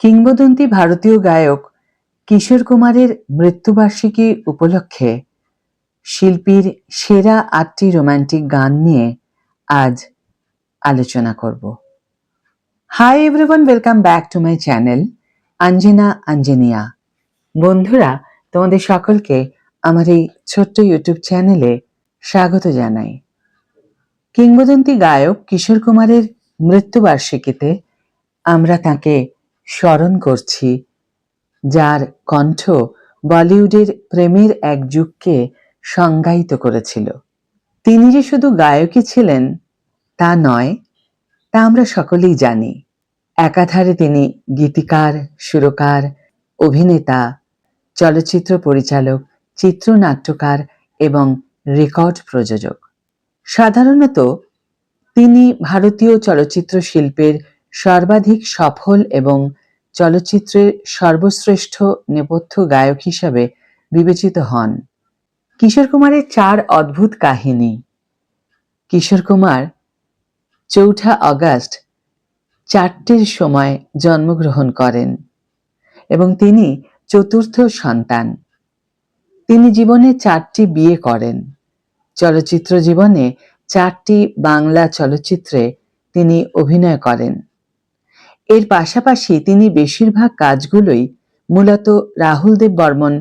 কিংবদন্তি ভারতীয় গায়ক কিশোর কুমারের মৃত্যুবার্ষিকী উপলক্ষে শিল্পীর সেরা ৮টি রোমান্টিক গান নিয়ে আজ আলোচনা করব। Hi everyone, welcome back to my channel আঞ্জিনা আঞ্জিনিয়া। বন্ধুরা, তোমাদের সকলকে আমার এই ছোট্ট ইউটিউব চ্যানেলে স্বাগত জানাই। কিংবদন্তি গায়ক কিশোর কুমারের মৃত্যুবার্ষিকীতে আমরা তাকে স্মরণ করছি, যার কণ্ঠ বলিউডের প্রেমের এক যুগকে সংজ্ঞায়িত করেছিল। তিনি যে শুধু গায়কই ছিলেন তা নয়, তা আমরা সকলেই জানি। একাধারে তিনি গীতিকার, সুরকার, অভিনেতা, চলচ্চিত্র পরিচালক, চিত্রনাট্যকার এবং রেকর্ড প্রযোজক। সাধারণত তিনি ভারতীয় চলচ্চিত্র শিল্পের সর্বাধিক সফল এবং চলচ্চিত্রের সর্বশ্রেষ্ঠ নেপথ্য গায়ক হিসাবে বিবেচিত হন। কিশোর কুমারের 4 অদ্ভুত কাহিনী। কিশোর কুমার 4 আগস্ট 4টের সময় জন্মগ্রহণ করেন এবং তিনি চতুর্থ সন্তান। তিনি জীবনে 4টি বিয়ে করেন। চলচ্চিত্র জীবনে 4টি বাংলা চলচ্চিত্রে তিনি অভিনয় করেন। এর পাশাপাশি তিনি বেশিরভাগ কাজগুলোই মূলত রাহুল দেব বর্মন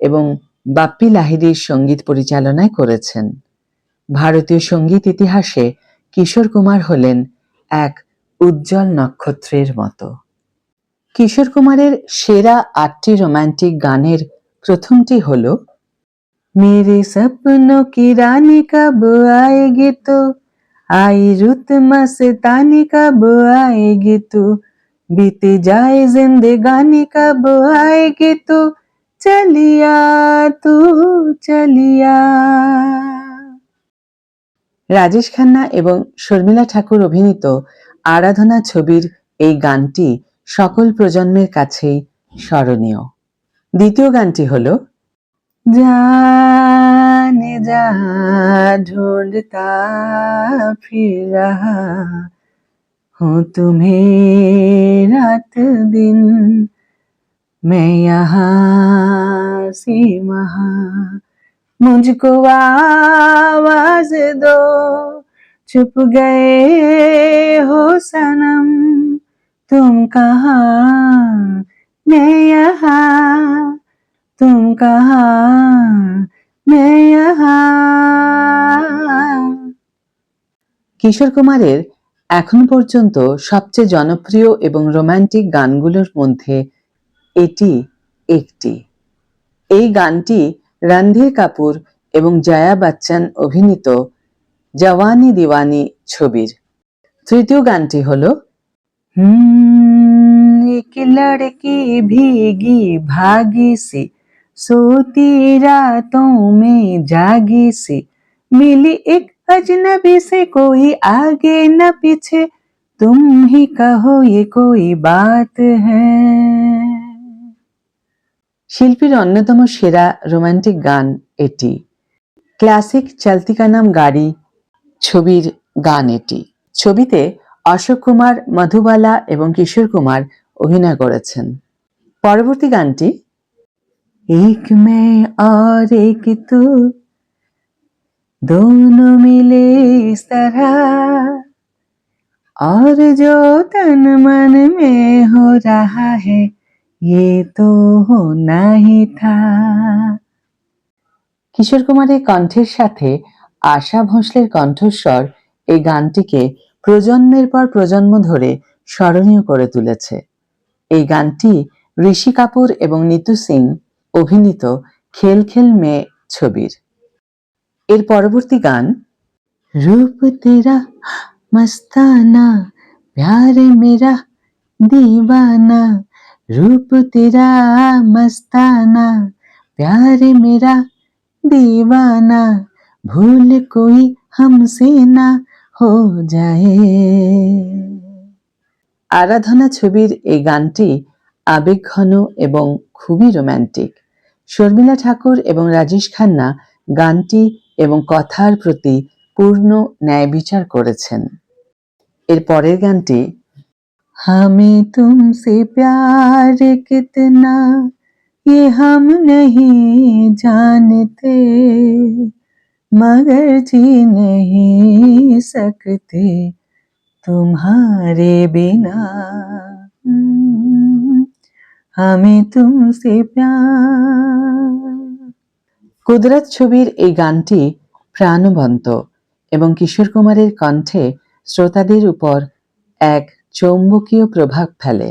এবং বাপ্পি লাহিড়ীর সঙ্গীত পরিচালনায় করেছেন। ভারতীয় সঙ্গীত ইতিহাসে কিশোর কুমার হলেন এক উজ্জ্বল নক্ষত্রের মতো। কিশোর কুমারের সেরা 8টি রোমান্টিক গানের প্রথমটি হল মেরে সপনো কি রানী কব আয়েগি তো, আই রুত মস্তানি কব আয়েগি তো, बीते जाए जिंदगानी कब आएगी तू, चलिया तू चलिया। রাজেশ খান্না এবং শর্মিলা ঠাকুর অভিনীত আরাধনা ছবির এই গানটি সকল প্রজন্মের কাছেই স্মরণীয়। দ্বিতীয় গানটি হল जाने जा ढूंढता फिर रहा हूँ तुम्हें रात दिन, मैं यहाँ से वहाँ, मुझको आवाज दो, चुप गए हो सनम, तुम कहाँ मैं यहाँ, तुम कहाँ मैं यहाँ। কিশোর কুমারের এখন পর্যন্ত সবচেয়ে জনপ্রিয় এবং রোমান্টিক গানগুলোর মধ্যে এটি একটি। এই গানটি রণধীর কাপুর এবং জয়া বচ্চন অভিনীত জওয়ানি দিওয়ানি ছবির। তৃতীয় গানটি হল एक लड़की भीगी भागी सी, सोती रातों में जागी सी, मिली एक अजनबी से, कोई आगे न पीछे, तुम ही कहो ये कोई बात है। শিল্পীর অন্যতম সেরা রোমান্টিক গান এটি। ক্লাসিক চলতি কা নাম গাড়ি ছবির গান এটি। ছবিতে অশোক কুমার, মধুবালা এবং কিশোর কুমার অভিনয় করেছেন। পরবর্তী গানটি एक मैं और एक तू, दोनों मिले इस तरह, और जो तन मन में हो रहा है ये तो होना ही था। কিশোর কুমারের কণ্ঠের সাথে আশা ভোঁসলের কণ্ঠস্বর এই গানটিকে প্রজন্মের পর প্রজন্ম ধরে স্মরণীয় করে তুলেছে। এই গানটি ঋষি কাপুর এবং নিতু সিং অভিনীত খেল খেল মে ছবির। এর পরবর্তী গান রূপ তেরা মস্তানা, প্যার মেরা दीवाना, रूप तेरा मस्ताना, प्यार मेरा दीवाना, भूल कोई हमसे ना हो जाए। আরাধনা ছবির এই গানটি আবেগঘন এবং খুবই রোম্যান্টিক। শর্মিলা ঠাকুর এবং রাজেশ খান্না গানটি এবং কথার প্রতি পূর্ণ ন্যায় বিচার করেছেন। এর পরের গানটি हमें तुमसे प्यार कितना ये हम नहीं जानते, मगर जी नहीं सकते तुम्हारे बिना। हमें तुमसे प्यार। কুদরত ছবির এই গানটি প্রাণবন্ত এবং কিশোর কুমারের কণ্ঠে শ্রোতাদের উপর এক চৌম্বকীয় প্রভাব ফেলে।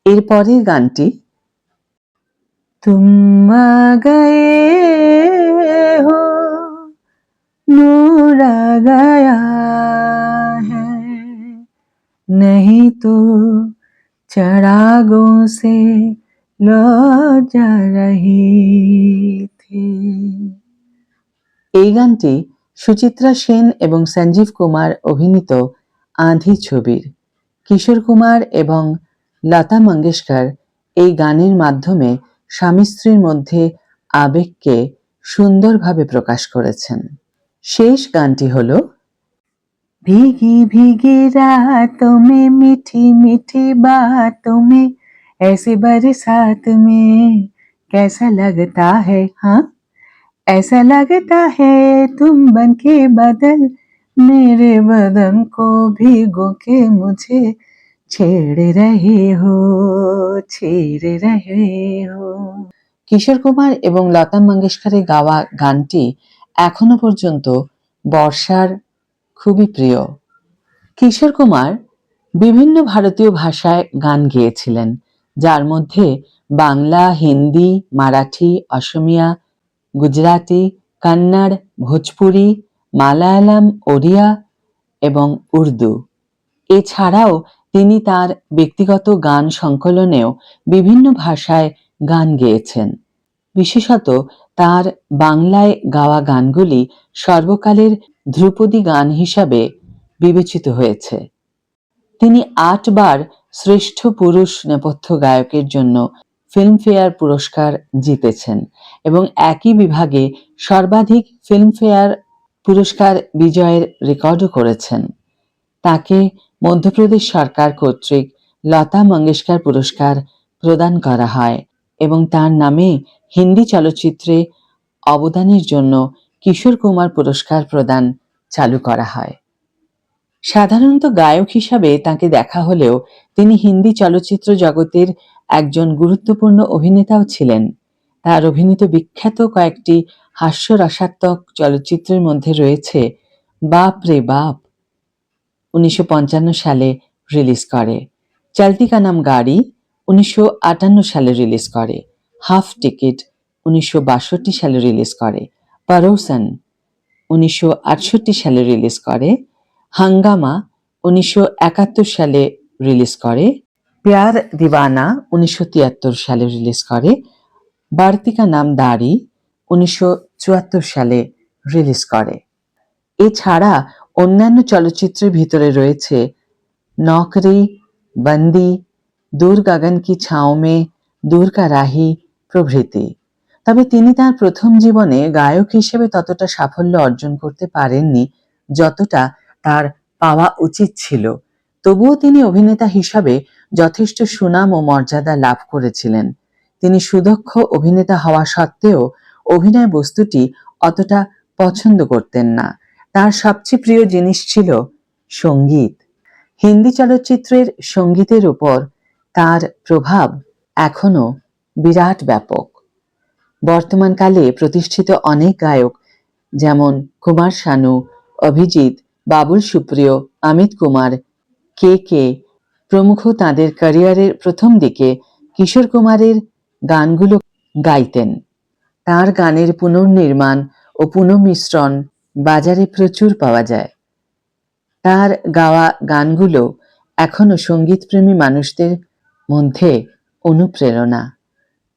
এর পরের গানটি তুম আ গয়ে হো নূর আ গয়া হ্যায় नहीं तो चिरागों से लौट जा रही थी। এই গানটি সুচিত্রা সেন এবং সঞ্জীব কুমার অভিনীত আঁধি ছবির। কিশোর কুমার এবং লতা মঙ্গেশকর এই গানের মাধ্যমে স্বামী স্ত্রীর মধ্যে আবেগকে সুন্দরভাবে প্রকাশ করেছেন। শেষ গানটি হলো भीगी भीगी रातों में मीठी मीठी बातों में ऐसी बरसात में कैसा लगता है, हाँ ऐसा लगता है तुम बन के बदल मेरे बदन को भिगो के मुझे छेड़ रहे हो, छेड़ रहे हो। কিশোর কুমার এবং লতা মঙ্গেশকরের গাওয়া গানটি এখনো পর্যন্ত বর্ষার খুবই প্রিয়। কিশোর কুমার বিভিন্ন ভারতীয় ভাষায় গান গেয়েছিলেন, যার মধ্যে বাংলা, হিন্দি, মারাঠি, অসমিয়া, গুজরাটি, কন্নড়, ভোজপুরি, মালায়ালাম, ওড়িয়া এবং উর্দু। এছাড়াও তিনি তার ব্যক্তিগত গান সংকলনেও বিভিন্ন ভাষায় গান গেয়েছেন। বিশেষত তার বাংলায় গাওয়া গানগুলি সর্বকালের ধ্রুপদী গান হিসাবে বিবেচিত হয়েছে। তিনি ৮ বার শ্রেষ্ঠ পুরুষ নেপথ্য গায়কের জন্য ফিল্মফেয়ার পুরস্কার জিতেছেন এবং একই বিভাগে সর্বাধিক ফিল্মফেয়ার পুরস্কার বিজয়ের রেকর্ডও করেছেন। তাকে মধ্যপ্রদেশ সরকার কর্তৃক লতা মঙ্গেশকর পুরস্কার প্রদান করা হয় এবং তার নামে হিন্দি চলচ্চিত্রে অবদানের জন্য কিশোর কুমার পুরস্কার প্রদান চালু করা হয়। সাধারণত গায়ক হিসাবে তাকে দেখা হলেও তিনি হিন্দি চলচ্চিত্র জগতের একজন গুরুত্বপূর্ণ অভিনেতাও ছিলেন। তার অভিনীত বিখ্যাত কয়েকটি হাস্যরসাত্মক চলচ্চিত্রের মধ্যে রয়েছে বাপ রে বাপ 1955 সালে রিলিজ করে, চলতি কা নাম গাড়ি 1958 সালে রিলিজ করে, হাফ টিকিট 1962 সালে রিলিজ করে, পড়োসন 1968 সালে রিলিজ করে, হাঙ্গামা 1971 সালে রিলিজ করে, প্যার দিওয়ানা 1973 সালে রিলিজ করে, বাড়তি কা নাম দাড়ি 1974 সালে রিলিজ করে। এছাড়া অন্যান্য চলচ্চিত্রের ভিতরে রয়েছে নকরি, বন্দি, দূর গগন কি ছাঁও মে, দূর কা রাহি প্রভৃতি। তবে তিনি তার প্রথম জীবনে গায়ক হিসেবে ততটা সাফল্য অর্জন করতে পারেননি যতটা তার পাওয়া উচিত ছিল। তবুও তিনি অভিনেতা হিসাবে যথেষ্ট সুনাম ও মর্যাদা লাভ করেছিলেন। তিনি সুদক্ষ অভিনেতা হওয়া সত্ত্বেও অভিনয় বস্তুটি অতটা পছন্দ করতেন না। তার সবচেয়ে প্রিয় জিনিস ছিল সঙ্গীত। হিন্দি চলচ্চিত্রের সঙ্গীতের উপর তার প্রভাব এখনো বিরাট ব্যাপক। বর্তমানকালে প্রতিষ্ঠিত অনেক গায়ক যেমন কুমার শানু, অভিজিৎ, বাবুল সুপ্রিয়, অমিত কুমার, কে প্রমুখ তাদের ক্যারিয়ারের প্রথম দিকে কিশোর কুমারের গানগুলো গাইতেন। তার গানের পুনর্নির্মাণ ও পুনঃমিশ্রণ বাজারে প্রচুর পাওয়া যায়। তার গাওয়া গানগুলো এখনো সঙ্গীতপ্রেমী মানুষদের মধ্যে অনুপ্রেরণা।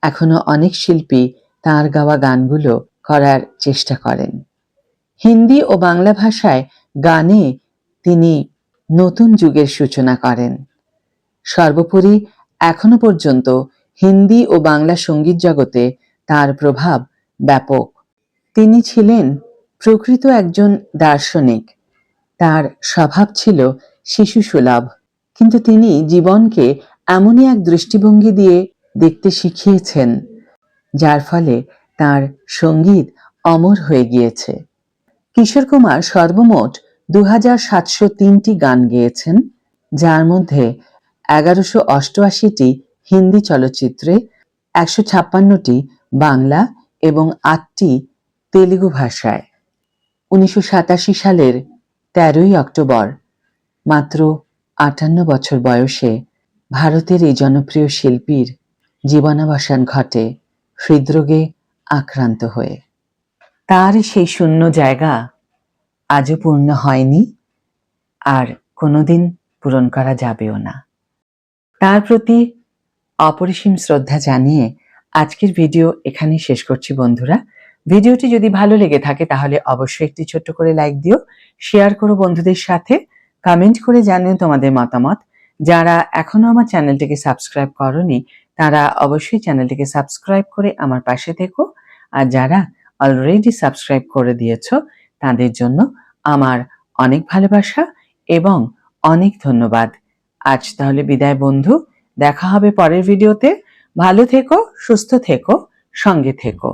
এখনো অনেক শিল্পী তার গাওয়া গানগুলো করার চেষ্টা করেন। হিন্দি ও বাংলা ভাষায় গানে তিনি নতুন যুগের সূচনা করেন। সর্বোপরি এখনো পর্যন্ত হিন্দি ও বাংলা সঙ্গীত জগতে তার প্রভাব ব্যাপক। তিনি ছিলেন প্রকৃত একজন দার্শনিক। তার স্বভাব ছিল শিশুসুলভ। কিন্তু তিনি জীবনকে এমনই এক দৃষ্টিভঙ্গি দিয়ে দেখতে শিখিয়েছেন যার ফলে তার সঙ্গীত অমর হয়ে গিয়েছে। কিশোর কুমার সর্বমোট 2703টি গান গেয়েছেন, যার মধ্যে 1188টি হিন্দি চলচ্চিত্রে, 156টি বাংলা এবং 8টি তেলুগু ভাষায়। 1987 সালের 13ই অক্টোবর মাত্র 58 বছর বয়সে ভারতের এই জনপ্রিয় শিল্পীর জীবনাবসান ঘটে হৃদরোগে আক্রান্ত হয়ে। তার সেই শূন্য জায়গা আজও পূর্ণ হয়নি, আর কোনোদিন পূরণ করা যাবেও না। তার প্রতি অপরিসীম শ্রদ্ধা জানিয়ে আজকের ভিডিও এখানেই শেষ করছি বন্ধুরা। ভিডিওটি যদি ভালো লেগে থাকে তাহলে অবশ্যই একটি ছোট্ট করে লাইক দিও, শেয়ার করো বন্ধুদের সাথে, কমেন্ট করে জানিও তোমাদের মতামত। যারা এখনো আমার চ্যানেলটিকে সাবস্ক্রাইব করনি তারা অবশ্যই চ্যানেলটিকে সাবস্ক্রাইব করে আমার পাশে থেকো, আর যারা অলরেডি সাবস্ক্রাইব করে দিয়েছো তাদের জন্য আমার অনেক ভালোবাসা এবং অনেক ধন্যবাদ। আজ তাহলে বিদায় বন্ধু, দেখা হবে পরের ভিডিওতে। ভালো থেকো, সুস্থ থেকো, সঙ্গে থেকো।